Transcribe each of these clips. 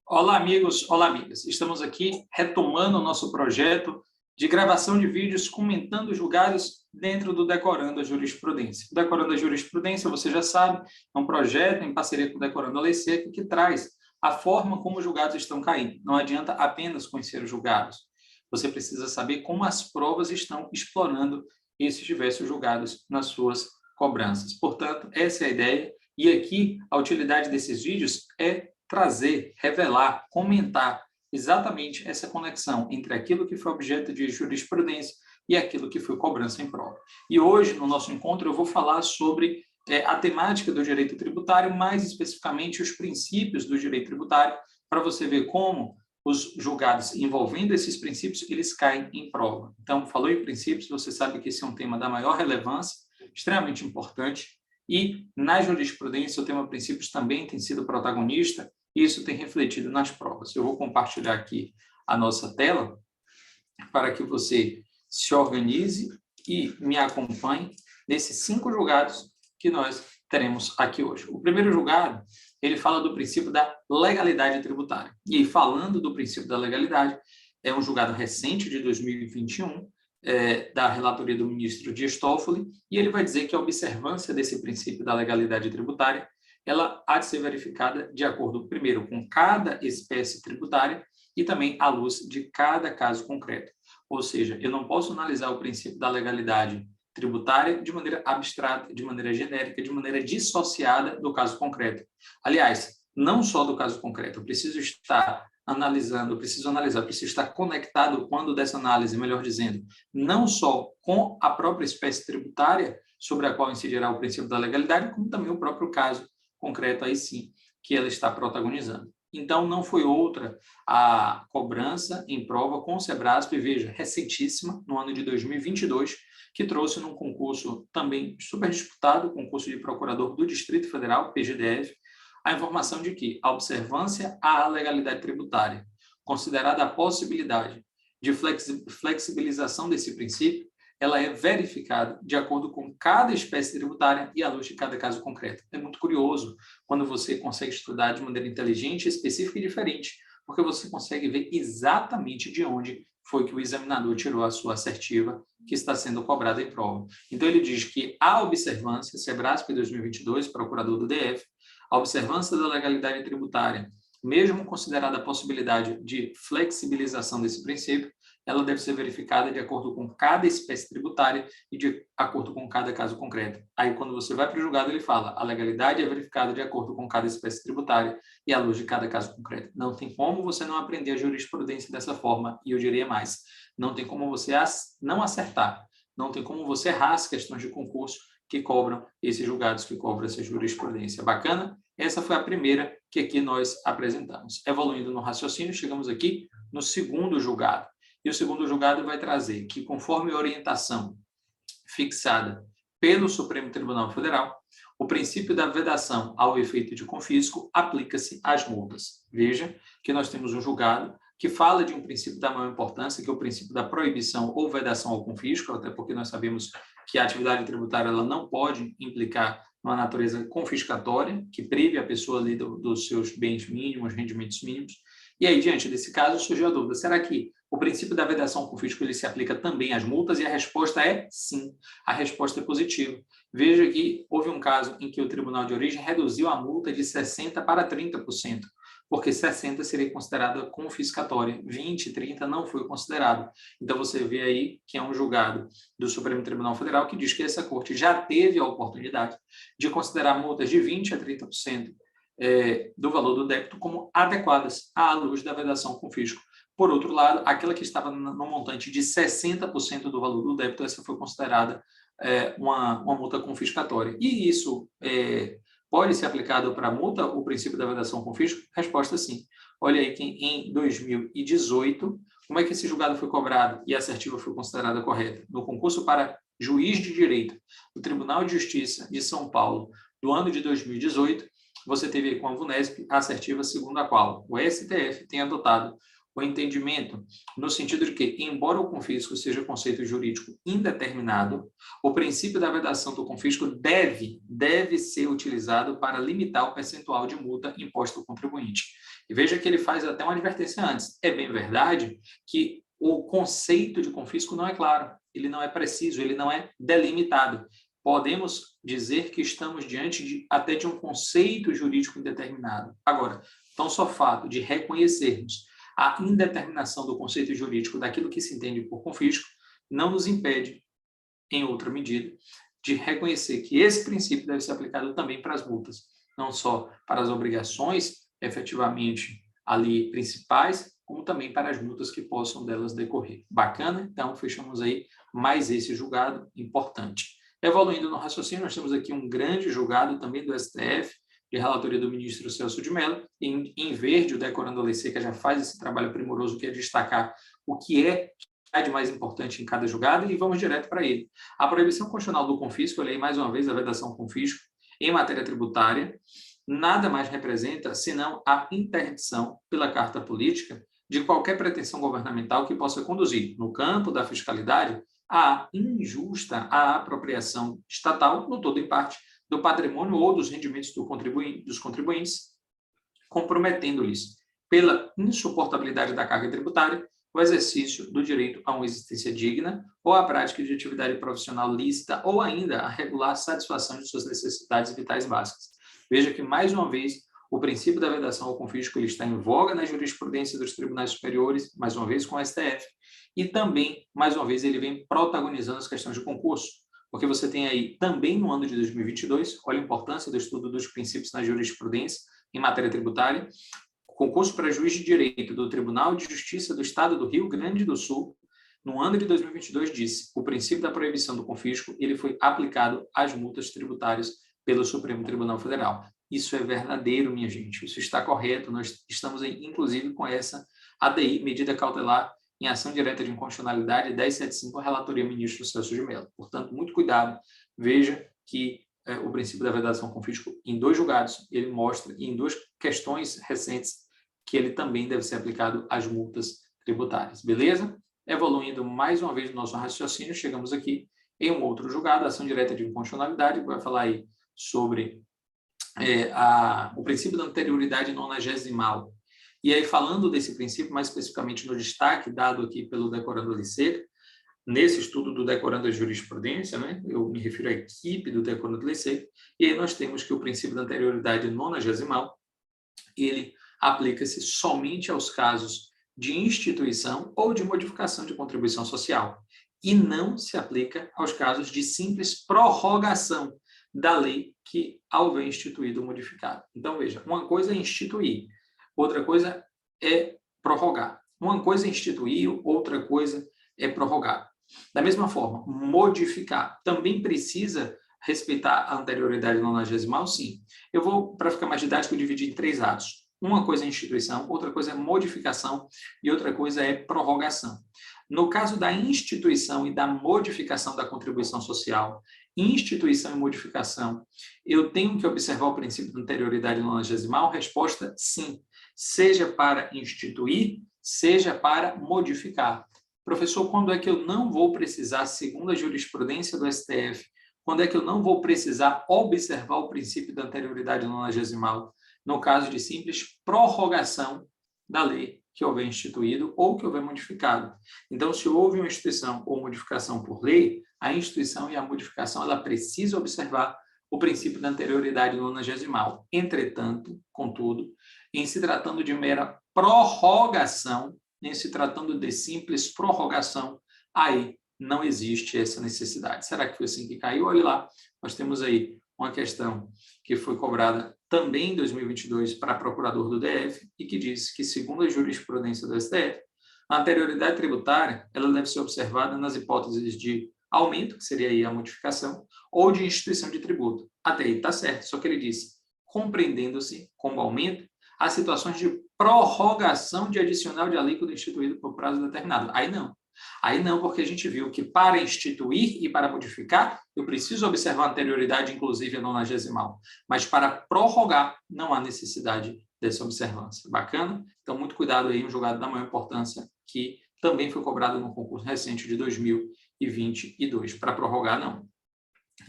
Olá, amigos, olá, amigas. Estamos aqui retomando o nosso projeto de gravação de vídeos comentando julgados dentro do Decorando a Jurisprudência. O Decorando a Jurisprudência, você já sabe, é um projeto em parceria com o Decorando a Lei Seca que traz a forma como os julgados estão caindo. Não adianta apenas conhecer os julgados. Você precisa saber como as provas estão explorando esses diversos julgados nas suas cobranças. Portanto, essa é a ideia. E aqui, a utilidade desses vídeos é trazer, revelar, comentar exatamente essa conexão entre aquilo que foi objeto de jurisprudência e aquilo que foi cobrança em prova. E hoje, no nosso encontro, eu vou falar sobre a temática do direito tributário, mais especificamente os princípios do direito tributário, para você ver como os julgados envolvendo esses princípios, eles caem em prova. Então, falou em princípios, você sabe que esse é um tema da maior relevância, extremamente importante, e na jurisprudência o tema princípios também tem sido protagonista, e isso tem refletido nas provas. Eu vou compartilhar aqui a nossa tela para que você se organize e me acompanhe nesses 5 julgados que nós teremos aqui hoje. O primeiro julgado, ele fala do princípio da legalidade tributária. E falando do princípio da legalidade, é um julgado recente de 2021, da relatoria do ministro Dias Toffoli, e ele vai dizer que a observância desse princípio da legalidade tributária ela há de ser verificada de acordo, primeiro, com cada espécie tributária e também à luz de cada caso concreto. Ou seja, eu não posso analisar o princípio da legalidade tributária de maneira abstrata, de maneira genérica, de maneira dissociada do caso concreto. Aliás, não só do caso concreto, eu preciso estar analisando, preciso estar conectado quando dessa análise, melhor dizendo, não só com a própria espécie tributária sobre a qual incidirá o princípio da legalidade, como também o próprio caso concreto aí sim, que ela está protagonizando. Então, não foi outra a cobrança em prova com o Sebrasp, veja, recentíssima, no ano de 2022, que trouxe num concurso também super disputado, concurso de procurador do Distrito Federal, PGDF, a informação de que a observância à legalidade tributária, considerada a possibilidade de flexibilização desse princípio, ela é verificada de acordo com cada espécie tributária e à luz de cada caso concreto. É muito curioso quando você consegue estudar de maneira inteligente, específica e diferente, porque você consegue ver exatamente de onde foi que o examinador tirou a sua assertiva que está sendo cobrada em prova. Então, ele diz que a observância, Sebrasp 2022, procurador do DF, a observância da legalidade tributária, mesmo considerada a possibilidade de flexibilização desse princípio, ela deve ser verificada de acordo com cada espécie tributária e de acordo com cada caso concreto. Aí, quando você vai para o julgado, ele fala, a legalidade é verificada de acordo com cada espécie tributária e à luz de cada caso concreto. Não tem como você não aprender a jurisprudência dessa forma, e eu diria mais, não tem como você não acertar, não tem como você errar as questões de concurso que cobram esses julgados, que cobram essa jurisprudência. Bacana? Essa foi a primeira que aqui nós apresentamos. Evoluindo no raciocínio, chegamos aqui no segundo julgado. E o segundo julgado vai trazer que, conforme a orientação fixada pelo Supremo Tribunal Federal, o princípio da vedação ao efeito de confisco aplica-se às multas. Veja que nós temos um julgado que fala de um princípio da maior importância, que é o princípio da proibição ou vedação ao confisco, até porque nós sabemos que a atividade tributária ela não pode implicar uma natureza confiscatória, que prive a pessoa ali dos seus bens mínimos, rendimentos mínimos. E aí, diante desse caso, surgiu a dúvida, será que o princípio da vedação ao confisco ele se aplica também às multas? E a resposta é sim, a resposta é positiva. Veja que houve um caso em que o tribunal de origem reduziu a multa de 60% para 30%, porque 60% seria considerada confiscatória, 20%, 30% não foi considerado. Então, você vê aí que é um julgado do Supremo Tribunal Federal que diz que essa corte já teve a oportunidade de considerar multas de 20% a 30% do valor do débito como adequadas à luz da vedação ao confisco. Por outro lado, aquela que estava no montante de 60% do valor do débito, essa foi considerada uma multa confiscatória. E isso pode ser aplicado para a multa, o princípio da vedação ao confisco? Resposta sim. Olha aí que em 2018, como é que esse julgado foi cobrado e a assertiva foi considerada correta? No concurso para juiz de direito do Tribunal de Justiça de São Paulo, do ano de 2018, você teve com a VUNESP a assertiva segundo a qual o STF tem adotado o entendimento no sentido de que, embora o confisco seja conceito jurídico indeterminado, o princípio da vedação do confisco deve ser utilizado para limitar o percentual de multa imposta ao contribuinte. E veja que ele faz até uma advertência antes. É bem verdade que o conceito de confisco não é claro, ele não é preciso, ele não é delimitado. Podemos dizer que estamos diante até de um conceito jurídico indeterminado. Agora, então só o fato de reconhecermos a indeterminação do conceito jurídico daquilo que se entende por confisco não nos impede, em outra medida, de reconhecer que esse princípio deve ser aplicado também para as multas, não só para as obrigações efetivamente ali principais, como também para as multas que possam delas decorrer. Bacana? Então, fechamos aí mais esse julgado importante. Evoluindo no raciocínio, nós temos aqui um grande julgado também do STF, de relatoria do ministro Celso de Mello, em verde, o Decorando a Lei Seca já faz esse trabalho primoroso que é destacar o que é de mais importante em cada julgado e vamos direto para ele. A proibição constitucional do confisco, eu leio mais uma vez a vedação confisco em matéria tributária, nada mais representa senão a interdição pela Carta Política de qualquer pretensão governamental que possa conduzir, no campo da fiscalidade, à injusta apropriação estatal, no todo em parte, do patrimônio ou dos rendimentos dos contribuintes, comprometendo-lhes, pela insuportabilidade da carga tributária, o exercício do direito a uma existência digna ou a prática de atividade profissional lícita ou ainda a regular satisfação de suas necessidades vitais básicas. Veja que, mais uma vez, o princípio da vedação ao confisco ele está em voga na jurisprudência dos tribunais superiores, mais uma vez com o STF, e também, mais uma vez, ele vem protagonizando as questões de concurso, porque você tem aí, também no ano de 2022, olha a importância do estudo dos princípios na jurisprudência em matéria tributária, o concurso para juiz de direito do Tribunal de Justiça do Estado do Rio Grande do Sul, no ano de 2022, disse o princípio da proibição do confisco ele foi aplicado às multas tributárias pelo Supremo Tribunal Federal. Isso é verdadeiro, minha gente, isso está correto, nós estamos, inclusive, com essa ADI, medida cautelar em ação direta de inconstitucionalidade 1075, a relatoria ministro Celso de Mello. Portanto, muito cuidado, veja que o princípio da vedação ao confisco, em 2 julgados, ele mostra, e em 2 questões recentes, que ele também deve ser aplicado às multas tributárias. Beleza? Evoluindo mais uma vez no nosso raciocínio, chegamos aqui em um outro julgado, ação direta de inconstitucionalidade, que vai falar aí sobre o princípio da anterioridade nonagesimal. E aí, falando desse princípio, mais especificamente no destaque dado aqui pelo Decorando a Lei Seca, nesse estudo do Decorando a Jurisprudência, né, eu me refiro à equipe do Decorando a Lei Seca, e aí nós temos que o princípio da anterioridade nonagesimal, ele aplica-se somente aos casos de instituição ou de modificação de contribuição social, e não se aplica aos casos de simples prorrogação da lei que houver instituído ou modificado. Então, veja, uma coisa é instituir, outra coisa é prorrogar. Uma coisa é instituir, outra coisa é prorrogar. Da mesma forma, modificar também precisa respeitar a anterioridade nonagesimal, sim. Eu vou, para ficar mais didático, dividir em 3 atos. Uma coisa é instituição, outra coisa é modificação e outra coisa é prorrogação. No caso da instituição e da modificação da contribuição social, instituição e modificação, eu tenho que observar o princípio da anterioridade nonagesimal? Resposta, sim. Seja para instituir, seja para modificar. Professor, quando é que eu não vou precisar, segundo a jurisprudência do STF, quando é que eu não vou precisar observar o princípio da anterioridade nonagesimal? No caso de simples prorrogação da lei que houver instituído ou que houver modificado. Então, se houve uma instituição ou modificação por lei, a instituição e a modificação ela precisa observar o princípio da anterioridade nonagesimal. Entretanto, contudo, em se tratando de mera prorrogação, em se tratando de simples prorrogação, aí não existe essa necessidade. Será que foi assim que caiu? Olha lá, nós temos aí uma questão que foi cobrada também em 2022 para procurador do DF e que diz que, segundo a jurisprudência do STF, a anterioridade tributária ela deve ser observada nas hipóteses de aumento, que seria aí a modificação, ou de instituição de tributo. Até aí está certo, só que ele diz, compreendendo-se como aumento, as situações de prorrogação de adicional de alíquota instituído por prazo determinado. Aí não. Aí não, porque a gente viu que para instituir e para modificar, eu preciso observar a anterioridade, inclusive a nonagesimal. Mas para prorrogar, não há necessidade dessa observância. Bacana? Então, muito cuidado aí, um julgado da maior importância que também foi cobrado no concurso recente de 2022. Para prorrogar, não.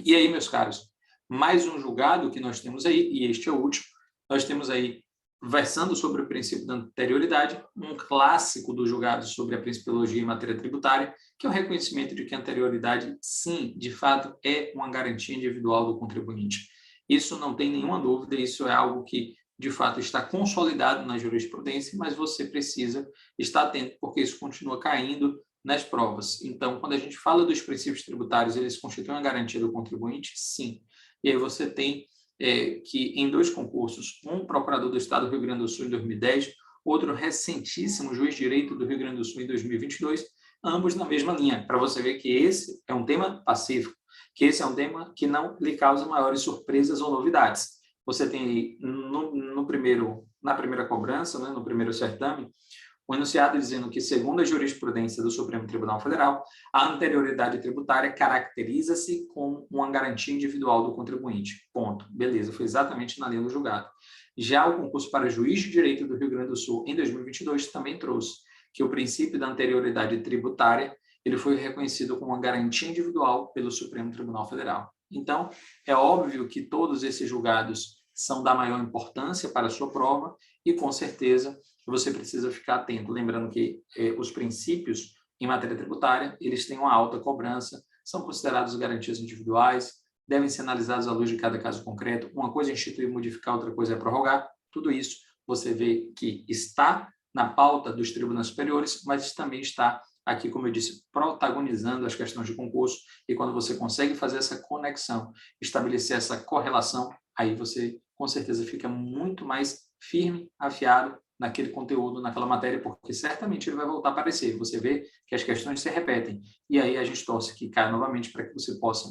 E aí, meus caros, mais um julgado que nós temos aí, e este é o último, nós temos aí, versando sobre o princípio da anterioridade, um clássico do julgado sobre a principiologia em matéria tributária, que é o reconhecimento de que a anterioridade, sim, de fato, é uma garantia individual do contribuinte. Isso não tem nenhuma dúvida, isso é algo que, de fato, está consolidado na jurisprudência, mas você precisa estar atento, porque isso continua caindo nas provas. Então, quando a gente fala dos princípios tributários, eles constituem a garantia do contribuinte? Sim. E aí você tem que em 2 concursos, um procurador do Estado do Rio Grande do Sul em 2010, outro recentíssimo juiz de direito do Rio Grande do Sul em 2022, ambos na mesma linha, para você ver que esse é um tema pacífico, que esse é um tema que não lhe causa maiores surpresas ou novidades. Você tem aí, na primeira cobrança, né, no primeiro certame, o enunciado dizendo que, segundo a jurisprudência do Supremo Tribunal Federal, a anterioridade tributária caracteriza-se como uma garantia individual do contribuinte. Ponto. Beleza, foi exatamente na linha do julgado. Já o concurso para juiz de direito do Rio Grande do Sul, em 2022, também trouxe que o princípio da anterioridade tributária ele foi reconhecido como uma garantia individual pelo Supremo Tribunal Federal. Então, é óbvio que todos esses julgados são da maior importância para a sua prova e, com certeza, você precisa ficar atento. Lembrando que os princípios em matéria tributária, eles têm uma alta cobrança, são considerados garantias individuais, devem ser analisados à luz de cada caso concreto. Uma coisa é instituir e modificar, outra coisa é prorrogar. Tudo isso você vê que está na pauta dos tribunais superiores, mas também está aqui, como eu disse, protagonizando as questões de concurso, e quando você consegue fazer essa conexão, estabelecer essa correlação, aí você, com certeza, fica muito mais firme, afiado naquele conteúdo, naquela matéria, porque certamente ele vai voltar a aparecer. Você vê que as questões se repetem, e aí a gente torce que caia novamente para que você possa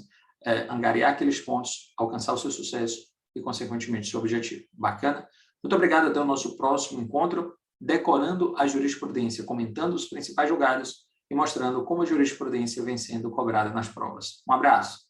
angariar aqueles pontos, alcançar o seu sucesso e, consequentemente, seu objetivo. Bacana? Muito obrigado, até o nosso próximo encontro, decorando a jurisprudência, comentando os principais julgados e mostrando como a jurisprudência vem sendo cobrada nas provas. Um abraço!